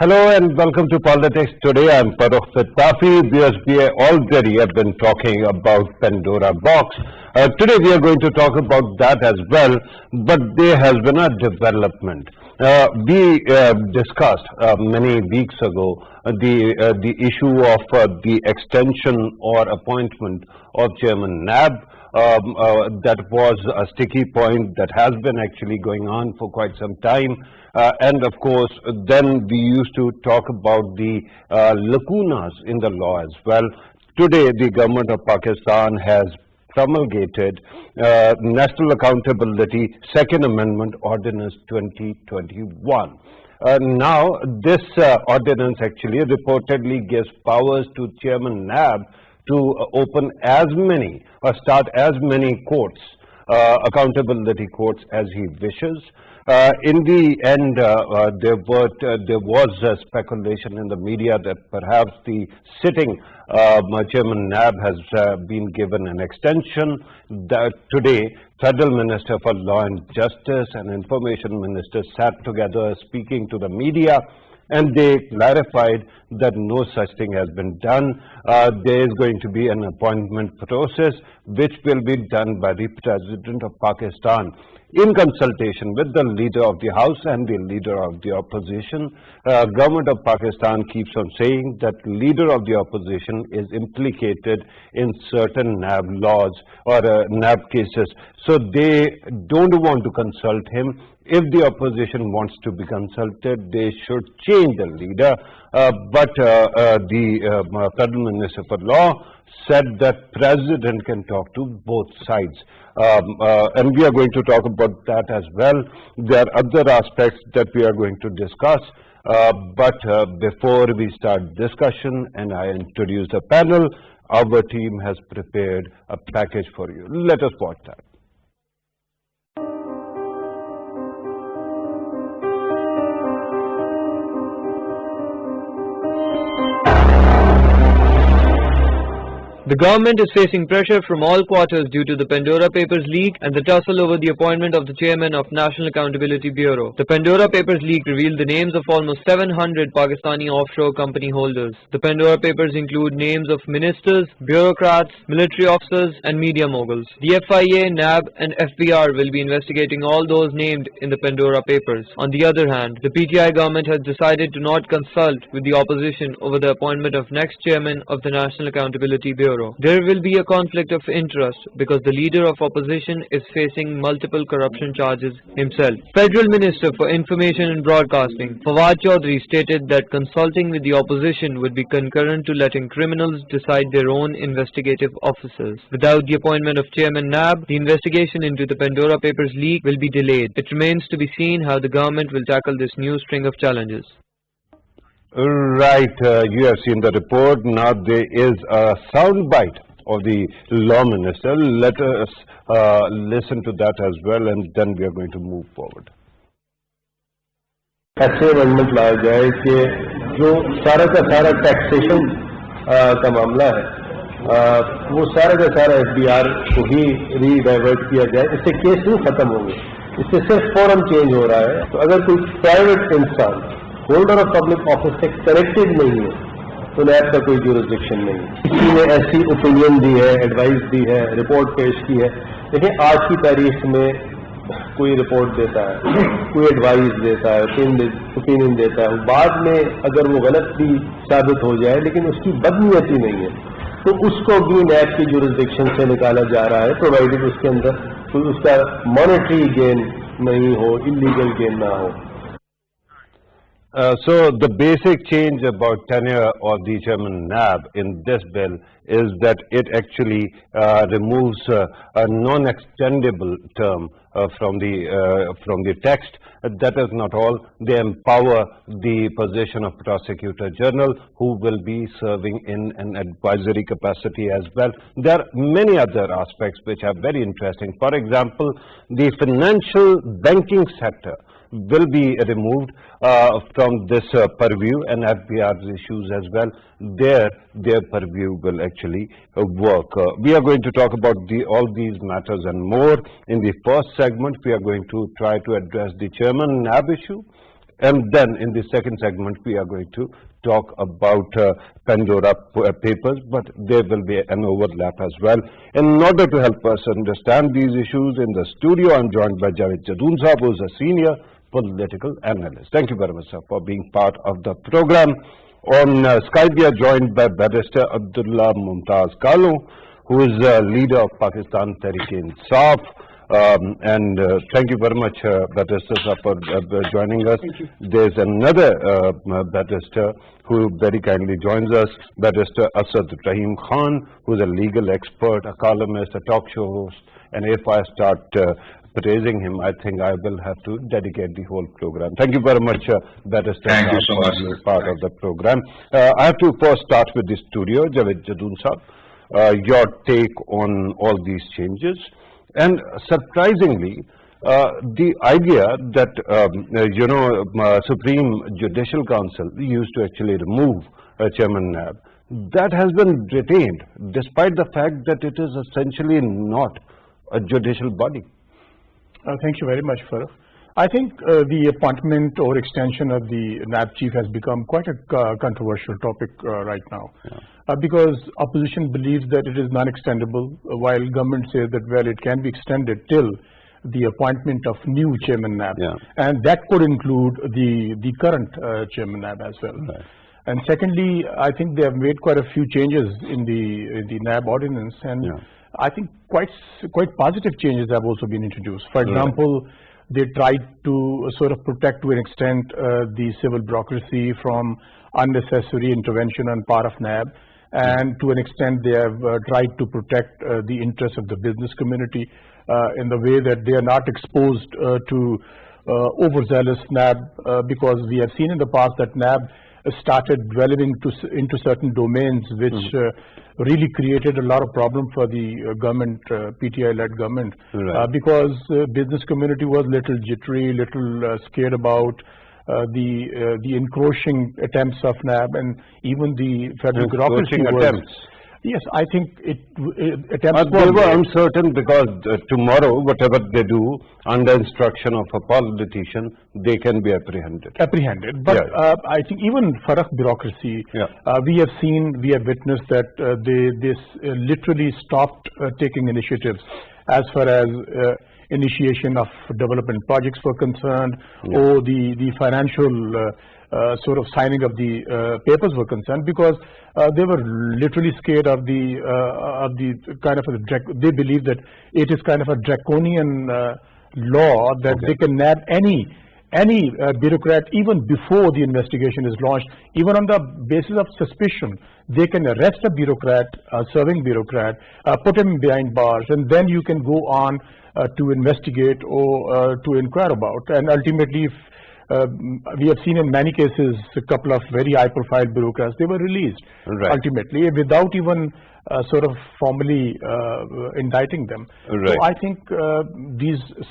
Hello and welcome to Politics Today. I'm Farrukh pitafi. We already have been talking about Pandora box. Today we are going to talk about that as well, but there has been a development. We discussed many weeks ago the issue of the extension or appointment of Chairman NAB. That was a sticky point that has been actually going on for quite some time. And of course, then we used to talk about the lacunas in the law as well. Today, the government of Pakistan has promulgated National Accountability Second Amendment Ordinance 2021. Now, this ordinance actually reportedly gives powers to Chairman NAB to open as many or start as many courts, accountability courts, as he wishes. In the end, there was speculation in the media that perhaps the sitting Chairman NAB has been given an extension. That today, Federal Minister for Law and Justice and Information Minister sat together speaking to the media, and they clarified that no such thing has been done. There is going to be an appointment process which will be done by the President of Pakistan in consultation with the Leader of the House and the Leader of the Opposition. Government of Pakistan keeps on saying that Leader of the Opposition is implicated in certain NAB laws or NAB cases. So they don't want to consult him. If the opposition wants to be consulted, they should change the leader. But the Federal Minister for Law said that President can talk to both sides. And we are going to talk about that as well. There are other aspects that we are going to discuss. But before we start discussion and I introduce the panel, our team has prepared a package for you. Let us watch that. The government is facing pressure from all quarters due to the Pandora Papers leak and the tussle over the appointment of the chairman of National Accountability Bureau. The Pandora Papers leak revealed the names of almost 700 Pakistani offshore company holders. The Pandora Papers include names of ministers, bureaucrats, military officers and media moguls. The FIA, NAB and FBR will be investigating all those named in the Pandora Papers. On the other hand, the PTI government has decided to not consult with the opposition over the appointment of next chairman of the National Accountability Bureau. There will be a conflict of interest because the leader of opposition is facing multiple corruption charges himself. Federal Minister for Information and Broadcasting, Fawad Chaudhry, stated that consulting with the opposition would be concurrent to letting criminals decide their own investigative officers. Without the appointment of Chairman NAB, the investigation into the Pandora Papers leak will be delayed. It remains to be seen how the government will tackle this new string of challenges. Right, you have seen the report. Now there is a soundbite of the Law Minister. Let us listen to that as well, and then we are going to move forward. ऐसे amendment लाया जाए कि जो सारा का सारा taxation का मामला है वो सारा का सारा एफबीआर को ही रीडाइवर्ट किया जाए. इससे केस नहीं खत्म होंगे, इससे सिर्फ फॉर्म चेंज हो रहा है. तो अगर कोई प्राइवेट इंसान होल्डर ऑफ पब्लिक ऑफिस से कनेक्टेड नहीं है तो नैब का कोई ज्यूरिसडिक्शन नहीं है. किसी ने ऐसी ओपिनियन दी है, एडवाइस दी है, रिपोर्ट पेश की है. देखिए आज की तारीख में कोई रिपोर्ट देता है, कोई एडवाइस देता है, ओपिनियन देता है, बाद में अगर वो गलत भी साबित हो जाए लेकिन उसकी बदनीयती नहीं है तो उसको भी नैब की ज्यूरिसडिक्शन से निकाला जा रहा है, प्रोवाइडेड उसके अंदर कोई उसका मॉनेटरी गेन नहीं हो, इलीगल गेन ना हो. So the basic change about tenure of the Chairman NAB in this bill is that it actually removes a non-extendable term from the text. That is not all. They empower the position of Prosecutor General, who will be serving in an advisory capacity as well. There are many other aspects which are very interesting. For example, the financial banking sector will be removed from this purview, and FBR's issues as well. Their purview will actually work. We are going to talk about all these matters and more. In the first segment, we are going to try to address the Chairman NAB issue. And then in the second segment, we are going to talk about Pandora papers, but there will be an overlap as well. In order to help us understand these issues, in the studio, I'm joined by Javed Jadoon Saab, who is a senior political analyst. Thank you very much, sir, for being part of the program. On Skype, we are joined by Barrister Abdullah Mumtaz Kalu, who is leader of Pakistan Tehreek-e-Insaf. Thank you very much, Barrister, for joining us. There's another Barrister who very kindly joins us, Barrister Asad Rahim Khan, who's a legal expert, a columnist, a talk show host. And if I start praising him, I think I will have to dedicate the whole program. Thank you very much, Barrister. Thank you so much, for being part of the program. I have to first start with the studio, Javed Jadoon Saab. Your take on all these changes. And surprisingly, the idea that, Supreme Judicial Council used to actually remove Chairman NAB, that has been retained, despite the fact that it is essentially not a judicial body. Thank you very much, Farrukh. I think the appointment or extension of the NAB chief has become quite a controversial topic right now. Because opposition believes that it is non-extendable, while government says that, well, it can be extended till the appointment of new chairman NAB. And that could include the current chairman NAB as well. And secondly, I think they have made quite a few changes in the NAB ordinance, and I think quite positive changes have also been introduced. For example, they tried to sort of protect to an extent the civil bureaucracy from unnecessary intervention on part of NAB, and to an extent they have tried to protect the interests of the business community in the way that they are not exposed to overzealous NAB, because we have seen in the past that NAB started dwelling into certain domains which really created a lot of problem for the government, PTI-led government, because business community was little jittery, little scared about the encroaching attempts of NAB, and even the federal bureaucracy was. Yes, I think attempts they were uncertain because tomorrow, whatever they do under instruction of a politician, they can be apprehended. But I think even Farrukh bureaucracy, we have witnessed that they literally stopped taking initiatives as far as initiation of development projects were concerned, or the financial sort of signing of the papers were concerned, because they were literally scared of the kind of they believe that it is kind of a draconian law that they can nab any bureaucrat even before the investigation is launched, even on the basis of suspicion. They can arrest a bureaucrat, a serving bureaucrat, put him behind bars, and then you can go on to investigate or to inquire about. And ultimately, if we have seen in many cases a couple of very high-profile bureaucrats, they were released ultimately without even sort of formally indicting them. So I think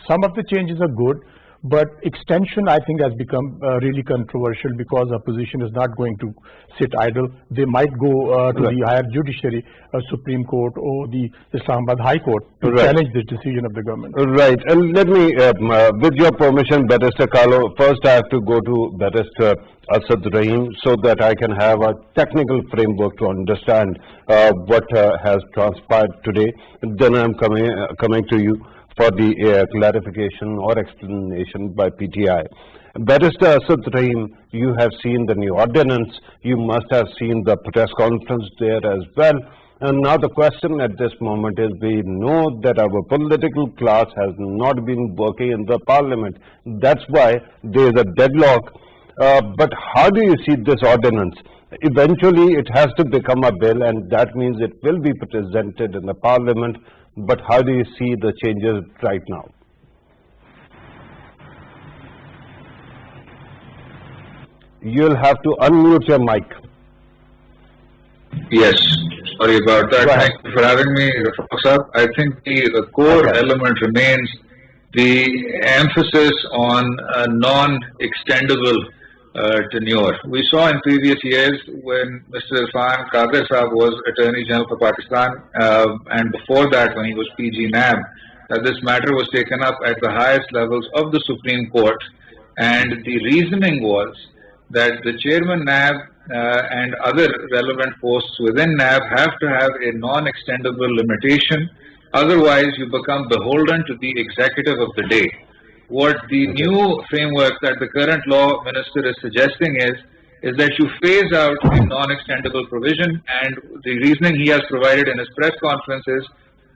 some of the changes are good, but extension, I think, has become really controversial because opposition is not going to sit idle. They might go to the higher judiciary, Supreme Court or the Islamabad High Court to challenge the decision of the government. And let me, with your permission, Barrister Kalu, first I have to go to Barrister Asad Rahim so that I can have a technical framework to understand what has transpired today. Then I'm coming to you for the clarification or explanation by PTI. Barrister Asad Rahim, you have seen the new ordinance, you must have seen the press conference there as well. And now the question at this moment is, we know that our political class has not been working in the parliament. That's why there is a deadlock. But how do you see this ordinance? Eventually it has to become a bill, and that means it will be presented in the parliament. But how do you see the changes right now? You'll have to unmute your mic. Yes, sorry about that. Thank you for having me, Farrukh. I think the core element remains the emphasis on non-extendable tenure. We saw in previous years when Mr. Irfan Qadir Saab was Attorney General for Pakistan, and before that when he was PG NAB, that this matter was taken up at the highest levels of the Supreme Court, And the reasoning was that the chairman NAB and other relevant posts within NAB have to have a non-extendable limitation. Otherwise, you become beholden to the executive of the day. What the new framework that the current law minister is suggesting is that you phase out the non-extendable provision, and the reasoning he has provided in his press conference is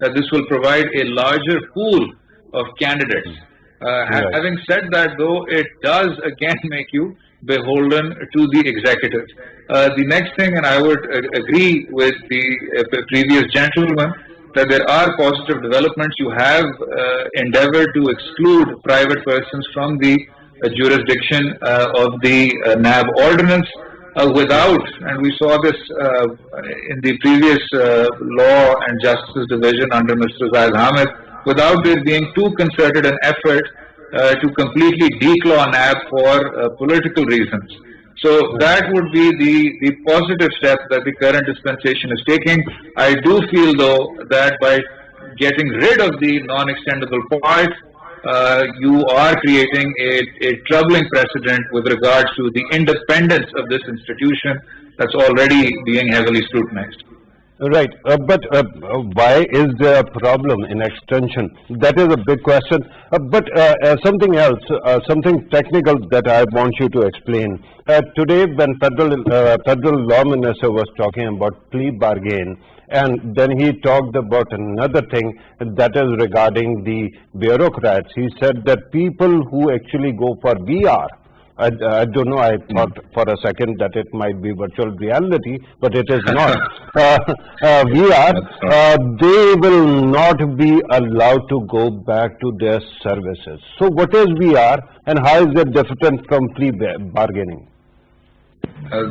that this will provide a larger pool of candidates. Having said that, though, it does again make you beholden to the executive. The next thing, and I would agree with the previous gentleman, that there are positive developments. You have endeavored to exclude private persons from the jurisdiction of the NAB ordinance without, and we saw this in the previous Law and Justice Division under Mr. Zaid Hamid, without there being too concerted an effort to completely declaw NAB for political reasons. So that would be the positive step that the current dispensation is taking. I do feel, though, that by getting rid of the non-extendable part, you are creating a troubling precedent with regards to the independence of this institution that's already being heavily scrutinized. Right, but why is there a problem in extension? That is a big question. But something else, something technical that I want you to explain. Today, when federal law minister was talking about plea bargain, and then he talked about another thing that is regarding the bureaucrats. He said that people who actually go for VR, I don't know, I thought for a second that it might be virtual reality, but it is not. VR, they will not be allowed to go back to their services. So what is VR and how is it different from plea bargaining?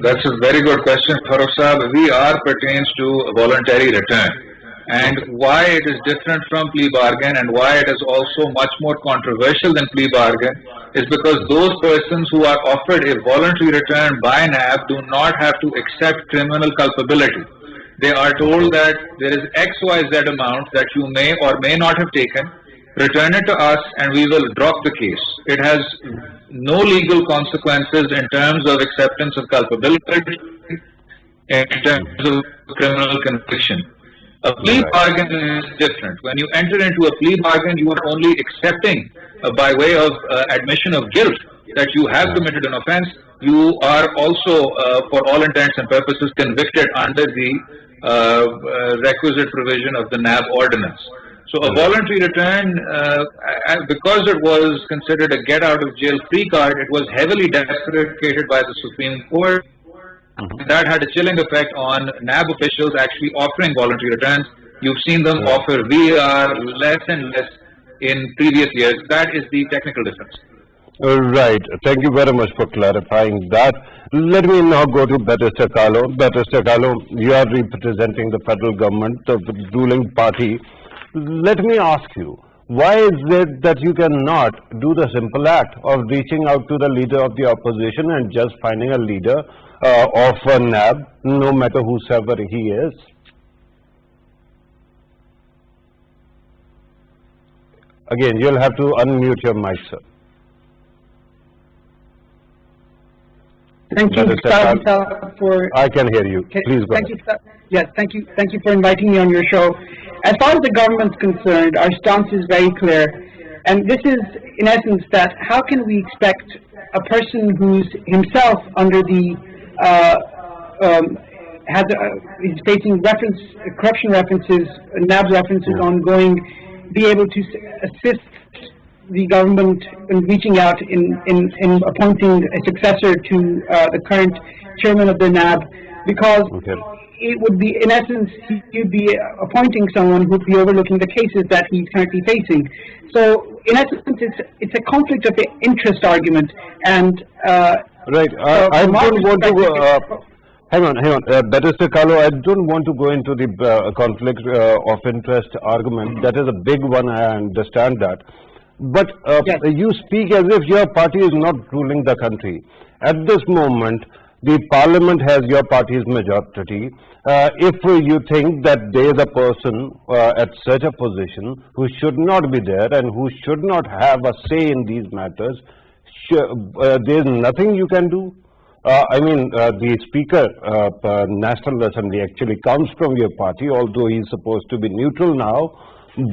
That's a very good question, Farrukh Sahab. VR pertains to voluntary return. And why it is different from plea bargain and why it is also much more controversial than plea bargain is because those persons who are offered a voluntary return by NAB do not have to accept criminal culpability. They are told that there is XYZ amount that you may or may not have taken, return it to us and we will drop the case. It has no legal consequences in terms of acceptance of culpability, in terms of criminal conviction. A plea bargain is different. When you enter into a plea bargain, you are only accepting by way of admission of guilt that you have committed an offense. You are also, for all intents and purposes, convicted under the requisite provision of the NAB ordinance. So a voluntary return, because it was considered a get-out-of-jail-free card, it was heavily deprecated by the Supreme Court. That had a chilling effect on NAB officials actually offering voluntary returns. You've seen them offer VR less and less in previous years. That is the technical difference. Right. Thank you very much for clarifying that. Let me now go to Barrister Carlo. Barrister Carlo, you are representing the federal government, the ruling party. Let me ask you, why is it that you cannot do the simple act of reaching out to the leader of the opposition and just finding a leader of a NAB, no matter whosoever he is? Again, you'll have to unmute your mic, sir. Thank you, Mr. for. I can hear you. Please go ahead. Yes, thank you. Thank you for inviting me on your show. As far as the government's concerned, our stance is very clear, and this is, in essence, that how can we expect a person who's himself under the is facing corruption references, NAB references ongoing, be able to assist the government in reaching out in appointing a successor to the current chairman of the NAB, because it would be, in essence, he'd be appointing someone who'd be overlooking the cases that he's currently facing. So, in essence, it's a conflict of interest argument, and right. I don't want to. Hang on. Barrister Carlo, I don't want to go into the conflict of interest argument. That is a big one. I understand that. But you speak as if your party is not ruling the country. At this moment, the parliament has your party's majority. If you think that there is a person at such a position who should not be there and who should not have a say in these matters, there is nothing you can do? The Speaker, National Assembly actually comes from your party, although he is supposed to be neutral now,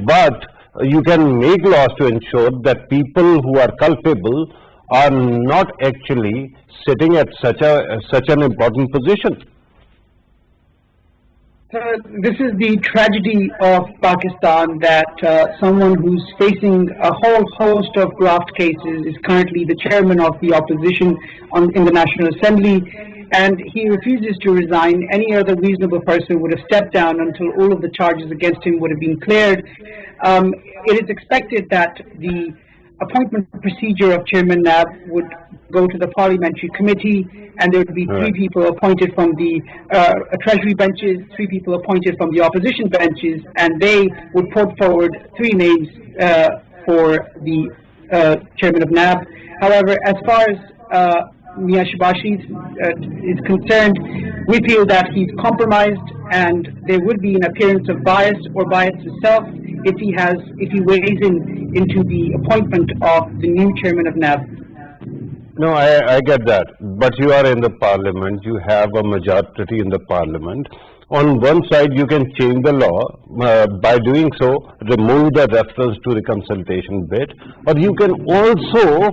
but you can make laws to ensure that people who are culpable are not actually sitting at such an important position. This is the tragedy of Pakistan, that someone who's facing a whole host of graft cases is currently the chairman of the opposition in the National Assembly, and he refuses to resign. Any other reasonable person would have stepped down until all of the charges against him would have been cleared. It is expected that the appointment procedure of Chairman NAB would go to the parliamentary committee, and there would be three people appointed from the treasury benches, three people appointed from the opposition benches, and they would put forward three names for the chairman of NAB. However, as far as Mia Shahbaz is concerned, we feel that he's compromised, and there would be an appearance of bias or bias itself if he weighs into the appointment of the new chairman of NAB. No, I get that, but you are in the parliament, you have a majority in the parliament. On one side, you can change the law, by doing so, remove the reference to the consultation bit, or you can also,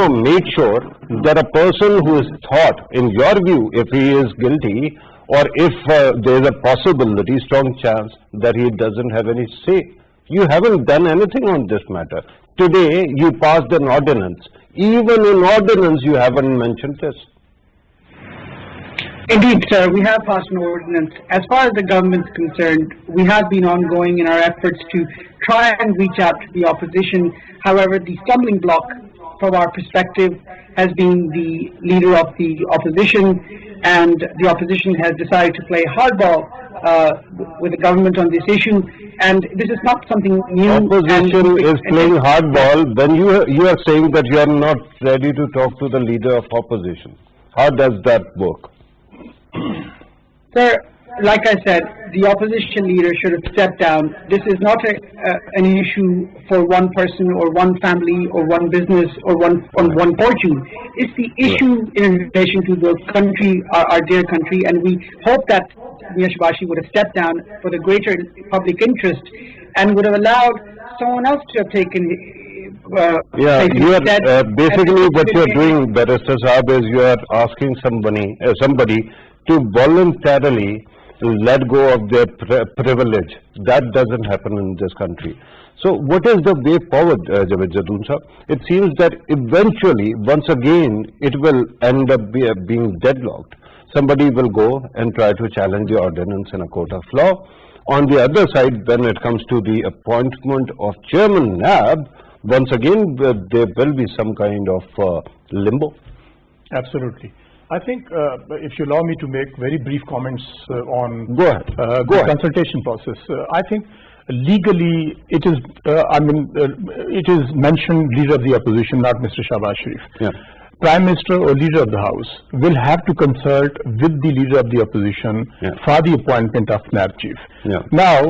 make sure that a person who is thought, in your view, if he is guilty, or if there is a possibility, strong chance, that he doesn't have any say. You haven't done anything on this matter. Today, you passed an ordinance. Even in ordinance, you haven't mentioned this. Indeed, sir, we have passed an ordinance. As far as the government is concerned, we have been ongoing in our efforts to try and reach out to the opposition. However, the stumbling block from our perspective has been the leader of the opposition, and the opposition has decided to play hardball with the government on this issue, and this is not something new. Opposition is playing hardball when you are saying that you are not ready to talk to the leader of opposition. How does that work? Sir, like I said, the opposition leader should have stepped down. This is not an issue for one person or one family or one business or one fortune. It's the issue in relation to the country, our dear country, and we hope that Mia Shahbaz would have stepped down for the greater public interest and would have allowed someone else to have taken you are basically what you are doing, Barrister Saab, is you are asking somebody to voluntarily let go of their privilege. That doesn't happen in this country. So what is the way forward, Javed Jadoon sir? It seems that eventually, once again, it will end up being deadlocked. Somebody will go and try to challenge the ordinance in a court of law. On the other side, when it comes to the appointment of Chairman NAB, once again, there will be some kind of limbo. Absolutely. I think, if you allow me to make very brief comments on the consultation process, I think legally it is, it is mentioned leader of the opposition, not Mr. Shahbaz Sharif. Yeah. Prime Minister or leader of the House will have to consult with the leader of the opposition for the appointment of NAB chief. Yeah. Now,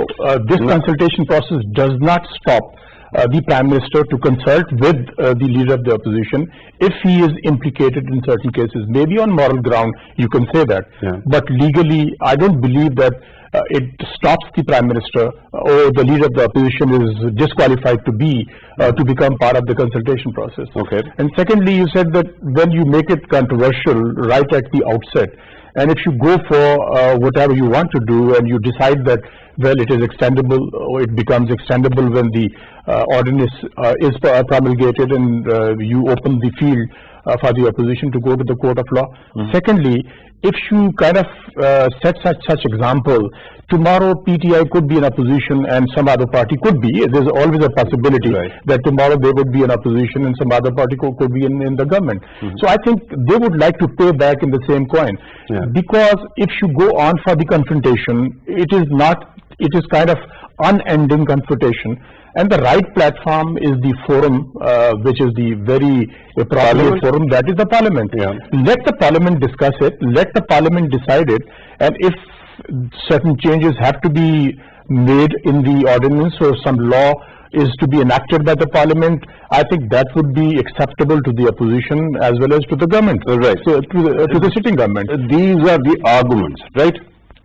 this consultation process does not stop the Prime Minister to consult with the leader of the opposition if he is implicated in certain cases. Maybe on moral ground you can say that, but legally I don't believe that it stops the Prime Minister or the leader of the opposition is disqualified to become part of the consultation process. Okay. And secondly, you said that when you make it controversial right at the outset, and if you go for whatever you want to do and you decide that, well, it is extendable, or it becomes extendable when the ordinance is promulgated, and you open the field for the opposition to go to the court of law. Secondly, if you kind of set such example, tomorrow PTI could be in opposition and some other party could be. There's always a possibility that tomorrow they would be in opposition and some other party could be in the government. So I think they would like to pay back in the same coin, because if you go on for the confrontation, it is kind of unending confrontation. And the right platform is the forum, which is the very appropriate forum, that is the parliament. Let the parliament discuss it, let the parliament decide it, and if certain changes have to be made in the ordinance or some law is to be enacted by the parliament, I think that would be acceptable to the opposition as well as to the government. Right. So to the sitting government. These are the arguments, right?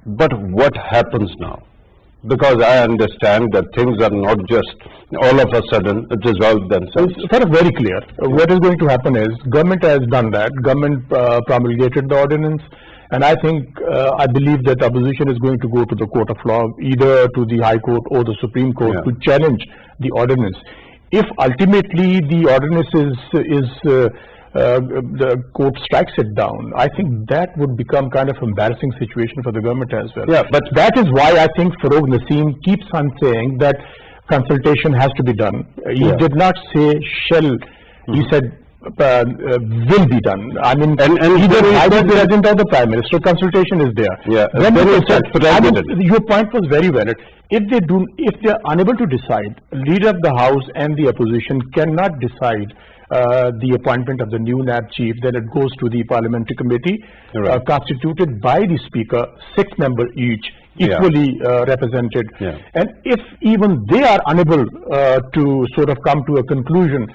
But what happens now? Because I understand that things are not just all of a sudden resolve themselves. It's sort of very clear. What is going to happen is government has done that. Government promulgated the ordinance. And I think, I believe that opposition is going to go to the court of law, either to the High Court or the Supreme Court, to challenge the ordinance. If ultimately the ordinance the court strikes it down, I think that would become kind of embarrassing situation for the government as well. Yeah, but that is why I think Farrukh Naseem keeps on saying that consultation has to be done. He did not say shall, he said will be done. I mean, and either the president or the prime minister, consultation is there. Yeah, your point was very valid. If they are unable to decide, leader of the house and the opposition cannot decide the appointment of the new NAB chief, then it goes to the parliamentary committee, constituted by the speaker, 6 members each, equally represented. And if even they are unable to sort of come to a conclusion,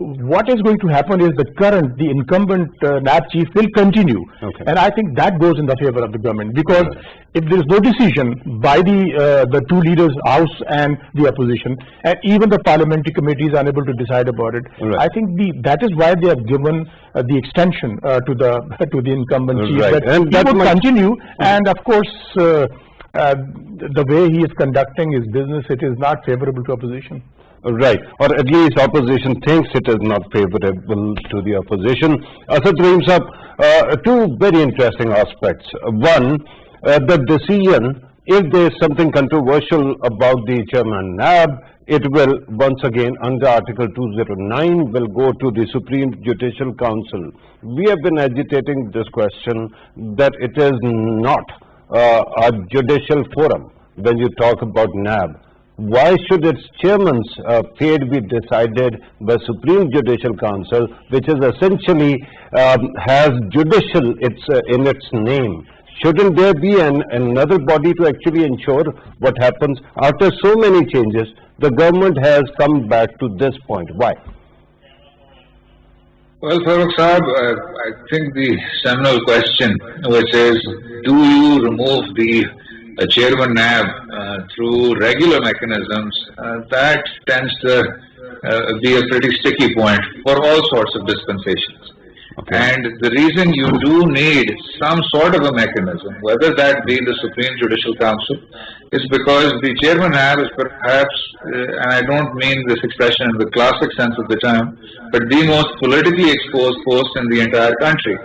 what is going to happen is the incumbent NAB chief will continue. And I think that goes in the favor of the government, because if there is no decision by the two leaders, House and the opposition, and even the parliamentary committee is unable to decide about it, I think that is why they have given the extension to the incumbent chief, that he would continue. And of course, the way he is conducting his business, it is not favorable to opposition. Right, or at least opposition thinks it is not favorable to the opposition. Asad brings up two very interesting aspects. One, the decision, if there is something controversial about the chairman NAB, it will once again under Article 209 will go to the Supreme Judicial Council. We have been agitating this question that it is not a judicial forum when you talk about NAB. Why should its chairman's fate be decided by Supreme Judicial Council, which is essentially has judicial in its name? Shouldn't there be another body to actually ensure what happens? After so many changes, the government has come back to this point. Why? Well, Farrukh Saab, I think the seminal question, which is, do you remove the chairman NAB through regular mechanisms, that tends to be a pretty sticky point for all sorts of dispensations. And the reason you do need some sort of a mechanism, whether that be the Supreme Judicial Council, is because the chairman NAB is perhaps, and I don't mean this expression in the classic sense of the term, but the most politically exposed post in the entire country.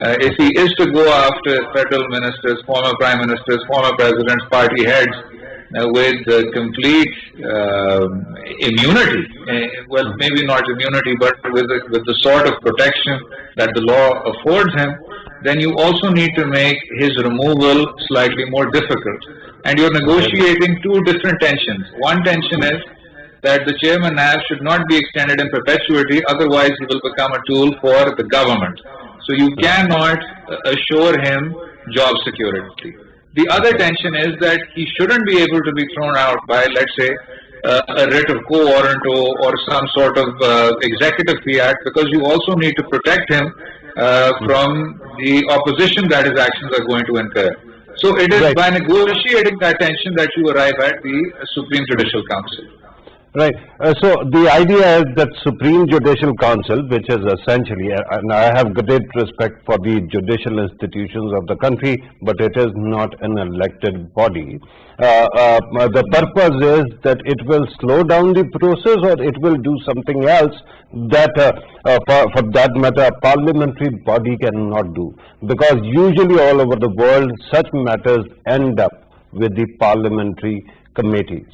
If he is to go after federal ministers, former prime ministers, former presidents, party heads with complete immunity, well, maybe not immunity, but with the sort of protection that the law affords him, then you also need to make his removal slightly more difficult. And you're negotiating two different tensions. One tension is that the chairman NAB should not be extended in perpetuity, otherwise he will become a tool for the government. So you cannot assure him job security. The other tension is that he shouldn't be able to be thrown out by, let's say, a writ of quo warranto or some sort of executive fiat, because you also need to protect him from the opposition that his actions are going to incur. So it is by negotiating that tension that you arrive at the Supreme Judicial Council. Right. So the idea is that Supreme Judicial Council, which is essentially, and I have great respect for the judicial institutions of the country, but it is not an elected body. The purpose is that it will slow down the process, or it will do something else that, for that matter, a parliamentary body cannot do. Because usually all over the world, such matters end up with the parliamentary committees.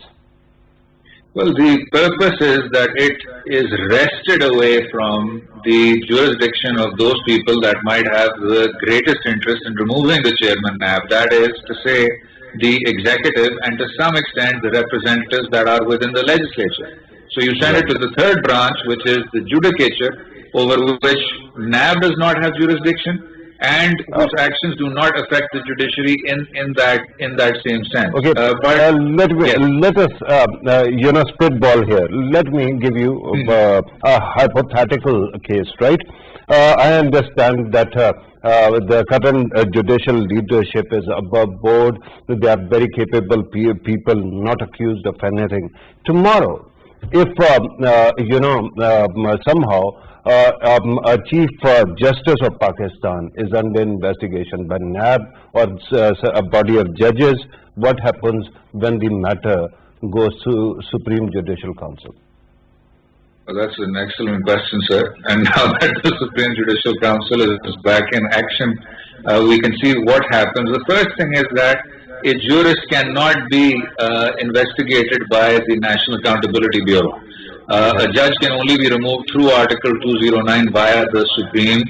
Well, the purpose is that it is wrested away from the jurisdiction of those people that might have the greatest interest in removing the chairman NAB, that is to say, the executive and to some extent the representatives that are within the legislature. So you send it to the third branch, which is the judicature, over which NAB does not have jurisdiction, and whose actions do not affect the judiciary in that same sense. Okay, let us spitball here. Let me give you a hypothetical case, right? I understand that the current judicial leadership is above board. They are very capable people, not accused of anything. Tomorrow, if somehow a Chief Justice of Pakistan is under investigation by NAB or a body of judges, what happens when the matter goes to Supreme Judicial Council? Well, that's an excellent question, sir. And now that the Supreme Judicial Council is back in action, we can see what happens. The first thing is that a jurist cannot be investigated by the National Accountability Bureau. A judge can only be removed through Article 209 via the Supreme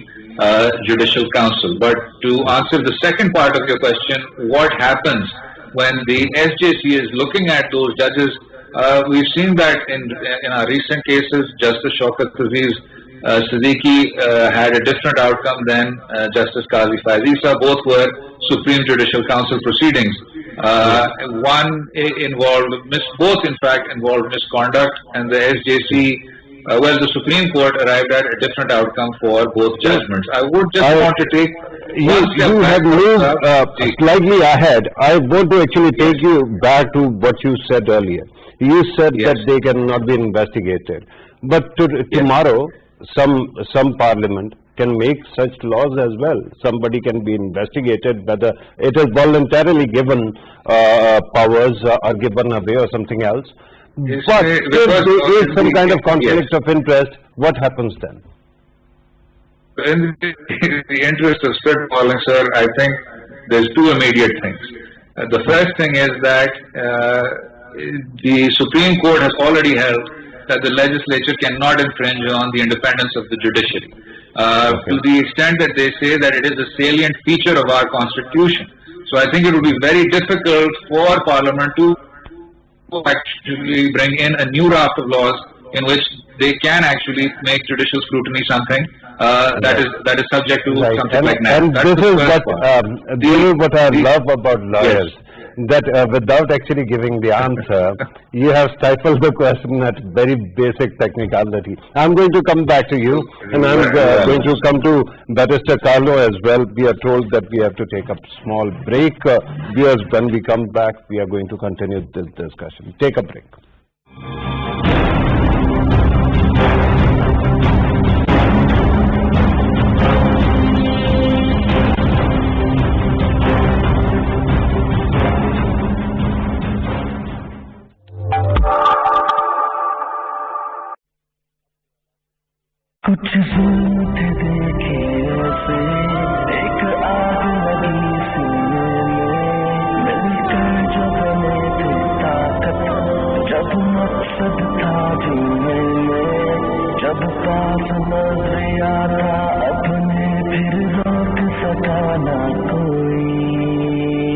Judicial Council. But to answer the second part of your question, what happens when the SJC is looking at those judges? We've seen that in our recent cases, Justice Shaukat Aziz Siddiqui had a different outcome than Justice Qazi Faizisa. Both were Supreme Judicial Council proceedings. Both in fact involved misconduct, and the SJC, the Supreme Court arrived at a different outcome for both judgments. I would just want to take you have moved slightly ahead. I want to actually take you back to what you said earlier. You said that they cannot be investigated, but tomorrow some parliament can make such laws as well. Somebody can be investigated whether it is voluntarily given powers or given away or something else. But if there is some kind of conflict of interest, what happens then? In the interest of spitballing, sir, I think there's two immediate things. The first thing is that the Supreme Court has already held that the legislature cannot infringe on the independence of the judiciary. To the extent that they say that it is a salient feature of our constitution. So I think it would be very difficult for Parliament to actually bring in a new raft of laws in which they can actually make judicial scrutiny something that is subject to something like that. And this is what I love about lawyers. That without actually giving the answer, you have stifled the question at very basic technicality. I'm going to come back to you, and I'm going to come to Barrister Carlo as well. We are told that we have to take a small break. Because when we come back, we are going to continue this discussion. Take a break. कुछ सूरत देखे ऐसे एक आग लगी सीने में मिलकर जो बने थे ताकत जब मकसद था जीने में जब पास नजर आता अपने फिर रोक सका ना कोई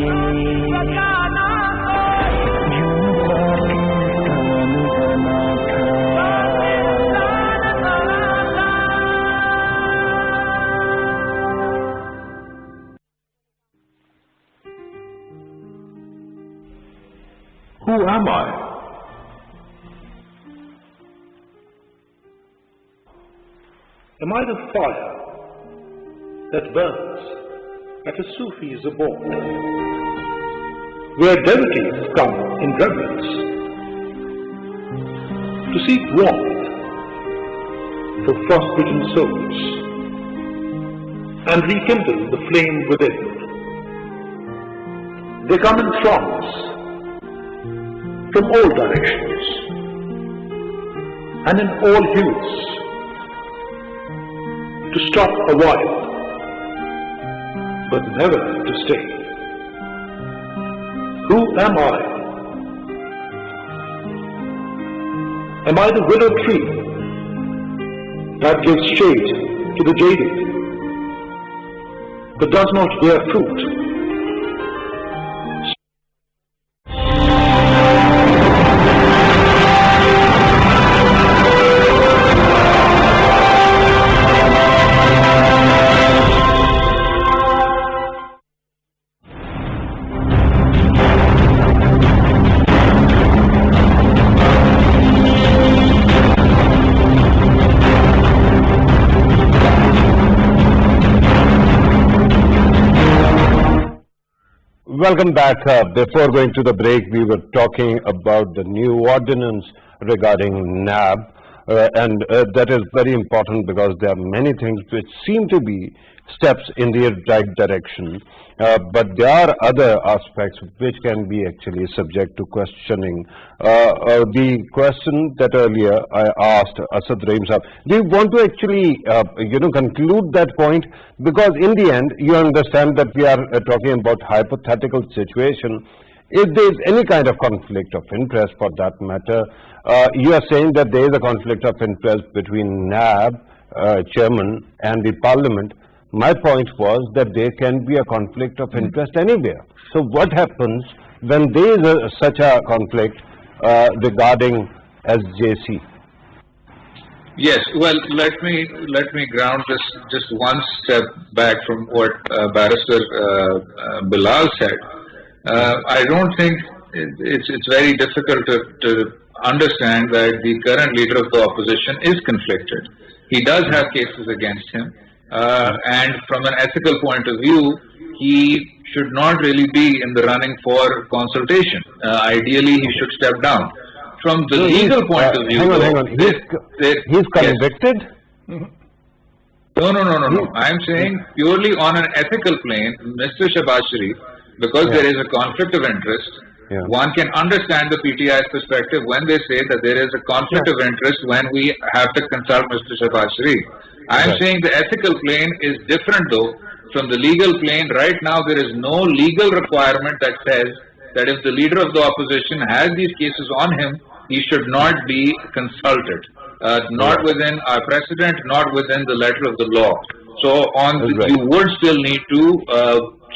यूं पाकिस्तान बना था। Who am I? Am I the fire that burns at a Sufi's abode, where devotees come in reverence to seek warmth for frost-bitten souls and rekindle the flame within? They come in throngs from all directions and in all hues to stop a while, but never to stay. Who am I? Am I the willow tree that gives shade to the jaded, but does not bear fruit? Welcome back. Before going to the break, we were talking about the new ordinance regarding NAB, and that is very important because there are many things which seem to be steps in the right direction, but there are other aspects which can be actually subject to questioning. The question that earlier I asked Asad Rahim Saab, do you want to actually conclude that point? Because in the end, you understand that we are talking about hypothetical situation. If there is any kind of conflict of interest for that matter, you are saying that there is a conflict of interest between NAB chairman and the parliament. My point was that there can be a conflict of interest anywhere. So what happens when there is such a conflict regarding SJC? Yes, well, let me ground this just one step back from what Barrister Bilal said. I don't think it's very difficult to understand that the current leader of the opposition is conflicted. He does have cases against him. And from an ethical point of view, he should not really be in the running for consultation. Ideally, he should step down. From the legal point of view, hang on. He's convicted? Yes. No. I'm saying purely on an ethical plane, Mr. Shahbaz Sharif, because there is a conflict of interest, one can understand the PTI's perspective when they say that there is a conflict of interest when we have to consult Mr. Shahbaz Sharif. I'm saying the ethical plane is different though from the legal plane. Right now there is no legal requirement that says that if the leader of the opposition has these cases on him, he should not be consulted. Not within our precedent, not within the letter of the law. So you would still need to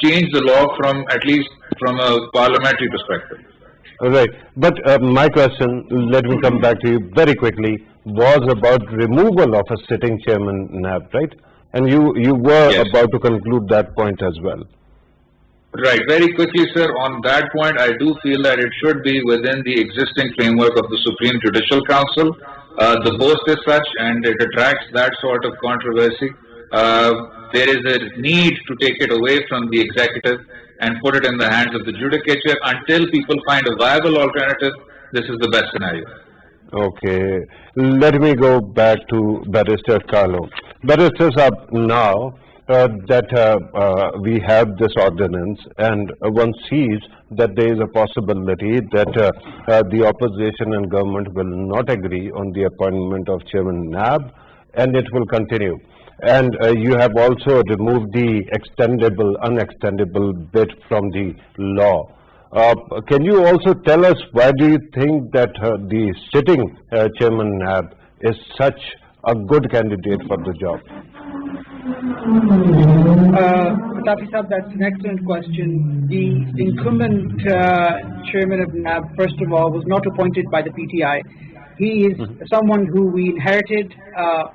change the law from at least from a parliamentary perspective. Right. But my question, let me come back to you very quickly, was about removal of a sitting chairman NAB, right? And you were about to conclude that point as well. Right. Very quickly, sir, on that point, I do feel that it should be within the existing framework of the Supreme Judicial Council. The post is such and it attracts that sort of controversy. There is a need to take it away from the executive and put it in the hands of the judicature. Until people find a viable alternative, this is the best scenario. Okay. Let me go back to Barrister Carlo. Barrister Saab, now that we have this ordinance and one sees that there is a possibility that the opposition and government will not agree on the appointment of Chairman NAB and it will continue. And you have also removed the unextendable bit from the law. Can you also tell us why do you think that the sitting Chairman NAB is such a good candidate for the job? Pitafi Saab, that's an excellent question. The incumbent chairman of NAB, first of all, was not appointed by the PTI. He is someone who we inherited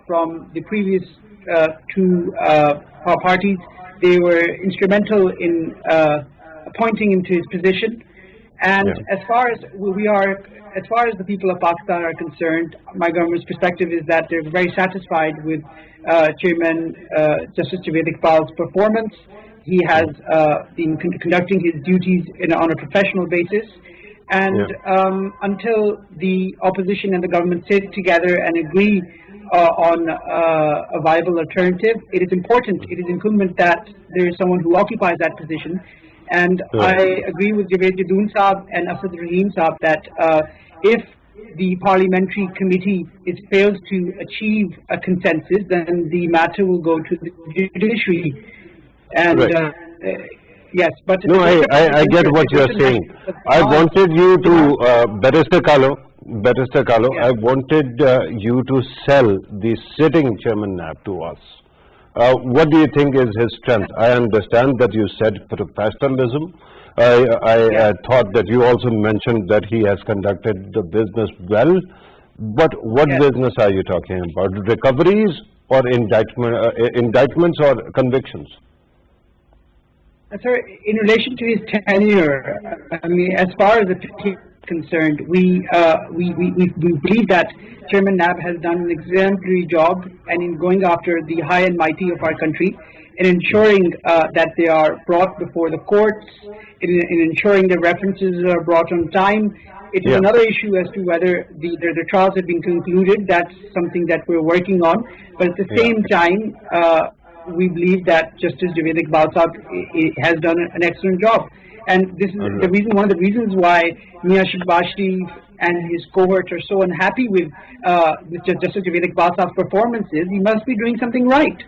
from the previous two parties. They were instrumental in appointing him to his position. And as far as the people of Pakistan are concerned, my government's perspective is that they're very satisfied with Chairman Justice Javed Iqbal's performance. He has been conducting his duties on a professional basis. And until the opposition and the government sit together and agree on a viable alternative, it is important, it is incumbent that there is someone who occupies that position. And I agree with Javed Jadoon Saab and Asad Rahim Saab that if the parliamentary committee fails to achieve a consensus, then the matter will go to the judiciary. And yes, but no, I get what you are saying. I wanted you to, Barrister Carlo, I wanted you to sell the sitting Chairman NAB to us. What do you think is his strength? I understand that you said professionalism. I thought that you also mentioned that he has conducted the business well. But what business are you talking about? Recoveries or indictments or convictions? Sir, in relation to his tenure, I mean, as far as the concerned, we believe that Chairman NAB has done an exemplary job and in going after the high and mighty of our country, in ensuring that they are brought before the courts, in ensuring the references are brought on time. It is another issue as to whether the trials have been concluded. That's something that we're working on. But at the same time, we believe that Justice Javed Iqbal Sahab has done an excellent job. And this is the reason, one of the reasons why Mia Shahbaz Sharif and his cohort are so unhappy with Justice Javed Iqbal Sahab's performances. He must be doing something right.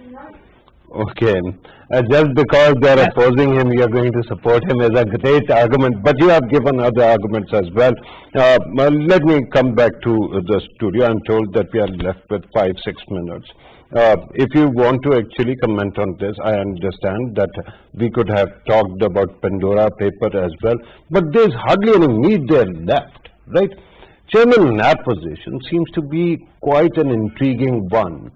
Okay. Just because they are opposing him, you are going to support him is a great argument. But you have given other arguments as well. Let me come back to the studio. I'm told that we are left with 5-6 minutes. If you want to actually comment on this, I understand that we could have talked about Pandora paper as well. But there's hardly any meat there left, right? Chairman NAB position seems to be quite an intriguing one.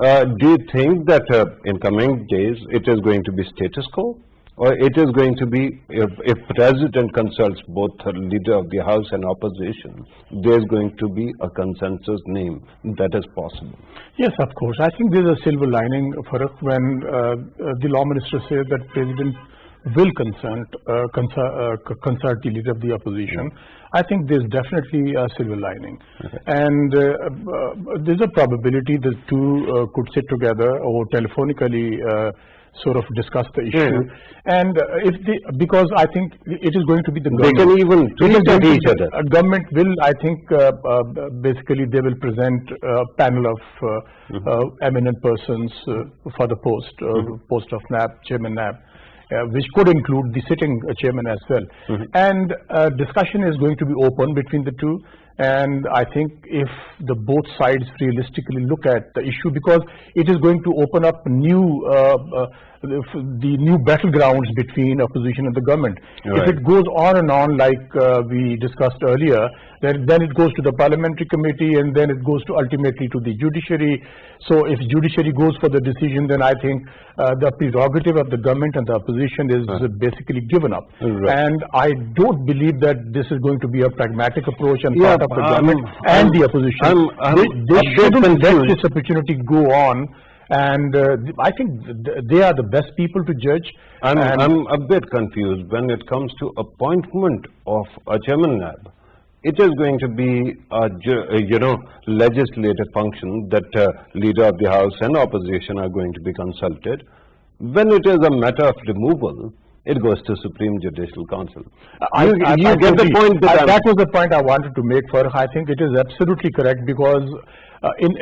Do you think that in coming days it is going to be status quo, or it is going to be, if President consults both the leader of the House and opposition, there is going to be a consensus name that is possible? Yes, of course. I think there is a silver lining, Farrukh, when the law minister says that President will consult the leader of the opposition. I think there's definitely a silver lining. And there's a probability the two could sit together or telephonically sort of discuss the issue. And because I think it is going to be the government. They can even tweet at each other. Government will, I think, basically they will present a panel of eminent persons for the post of NAB, Chairman NAB. Which could include the sitting chairman as well. And discussion is going to be open between the two. And I think if the both sides realistically look at the issue, because it is going to open up the new battlegrounds between opposition and the government. If it goes on and on like we discussed earlier, then it goes to the parliamentary committee and then it goes to ultimately to the judiciary. So if judiciary goes for the decision, then I think the prerogative of the government and the opposition is basically given up. And I don't believe that this is going to be a pragmatic approach on part of the government and the opposition. They shouldn't let this opportunity go on. And I think they are the best people to judge. I'm a bit confused when it comes to appointment of a Chairman NAB. It is going to be a legislative function that leader of the House and opposition are going to be consulted. When it is a matter of removal, it goes to Supreme Judicial Council. You get the point. That was the point I wanted to make. I think it is absolutely correct, because in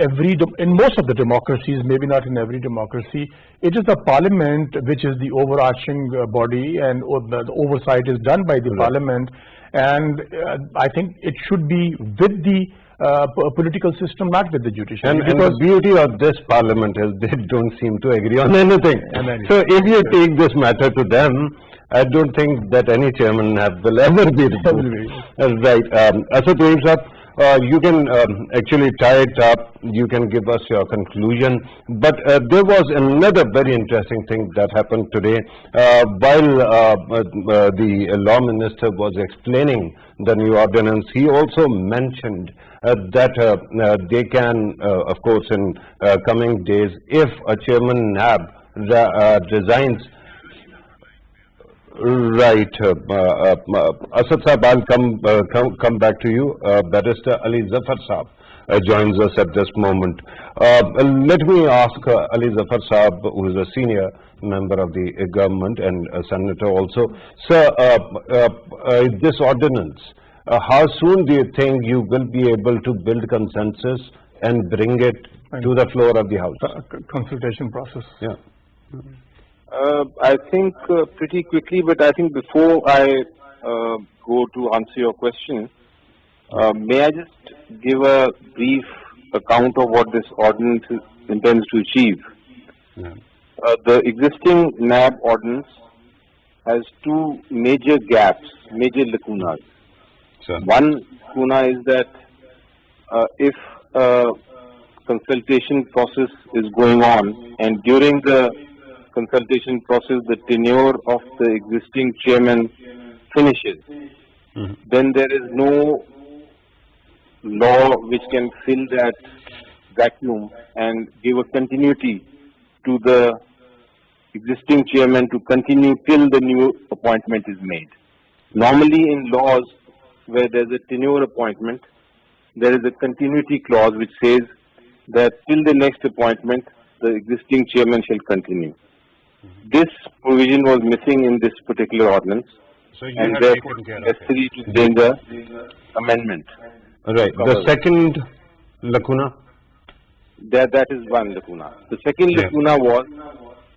most of the democracies, maybe not in every democracy, it is the parliament which is the overarching body, and the oversight is done by the parliament. And I think it should be with the political system, not with the judiciary. And the beauty of this parliament is they don't seem to agree on anything. So if you take this matter to them, I don't think that any chairman will ever be removed. Right. Asad Rahim, you can actually tie it up. You can give us your conclusion. But there was another very interesting thing that happened today. While the law minister was explaining the new ordinance, he also mentioned that they can, of course, in coming days, if a Chairman NAB resigns. Right, Asad Saab, I'll come back to you. Barrister Ali Zafar Saab joins us at this moment. Let me ask Ali Zafar Saab, who is a senior member of the government and a senator also. Sir, this ordinance, how soon do you think you will be able to build consensus and bring it to the floor of the House? Consultation process. Yeah. I think pretty quickly, but I think before I go to answer your question, may I just give a brief account of what this ordinance intends to achieve? The existing NAB ordinance has two major gaps, major lacunas. One lacuna is that if a consultation process is going on, and during the consultation process the tenure of the existing chairman finishes, then there is no law which can fill that vacuum and give a continuity to the existing chairman to continue till the new appointment is made. Normally in laws where there is a tenure appointment, there is a continuity clause which says that till the next appointment, the existing chairman shall continue. This provision was missing in this particular ordinance, So you and have therefore taken it's care of necessary to bring the amendment. Right. The second lacuna? That is one lacuna. The second lacuna was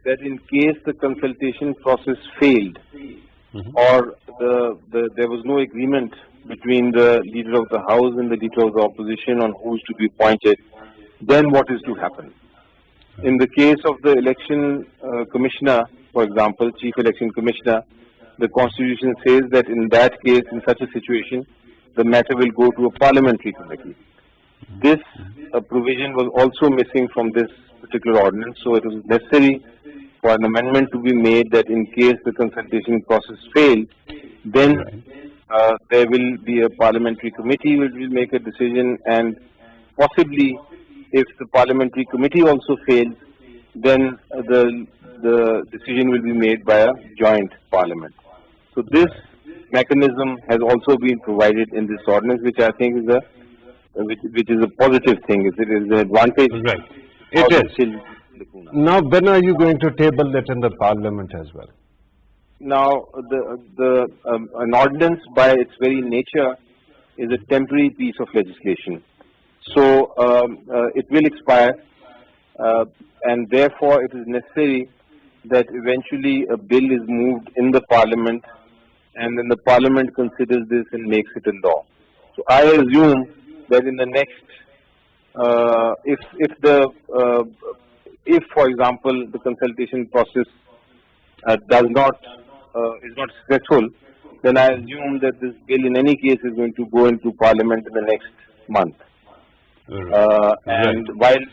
that in case the consultation process failed, or there was no agreement between the leader of the House and the leader of the opposition on who is to be appointed, then what is to happen? In the case of the election commissioner, for example, chief election commissioner, the constitution says that in that case, in such a situation, the matter will go to a parliamentary committee. This provision was also missing from this particular ordinance, so it was necessary for an amendment to be made that in case the consultation process fails, then there will be a parliamentary committee which will make a decision, and possibly if the parliamentary committee also fails, then the decision will be made by a joint parliament. So this mechanism has also been provided in this ordinance, which I think is which is a positive thing. It is an advantage. Right. It is. Now, when are you going to table it in the parliament as well? Now, an ordinance by its very nature is a temporary piece of legislation. So it will expire, and therefore it is necessary that eventually a bill is moved in the parliament, and then the parliament considers this and makes it a law. So I assume that in the next, if for example the consultation process is not successful, then I assume that this bill in any case is going to go into parliament in the next month. And while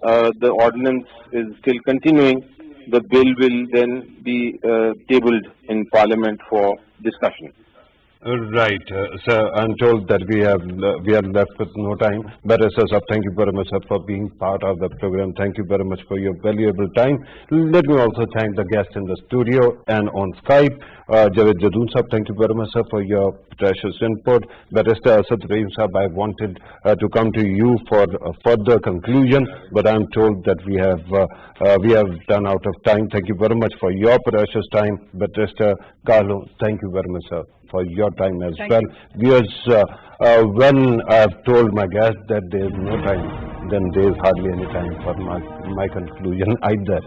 the ordinance is still continuing, the bill will then be tabled in parliament for discussion. Right, sir. I'm told that we are left with no time. But sir, thank you very much, sir, for being part of the program. Thank you very much for your valuable time. Let me also thank the guests in the studio and on Skype. Javed Jadoon sir, thank you very much, sir, for your precious input. Barrister Asad Rahim sir, I wanted to come to you for further conclusion, but I'm told that we have done out of time. Thank you very much for your precious time. Barrister Carlo, thank you very much, sir, for your time as well. Because when I've told my guests that there is no time, then there is hardly any time for my conclusion either.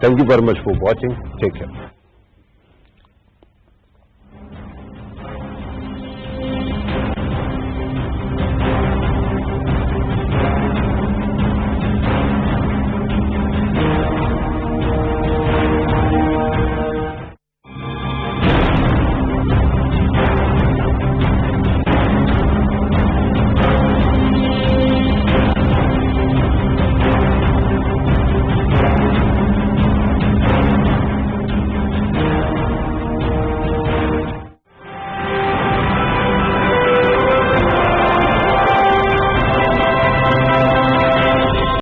Thank you very much for watching. Take care.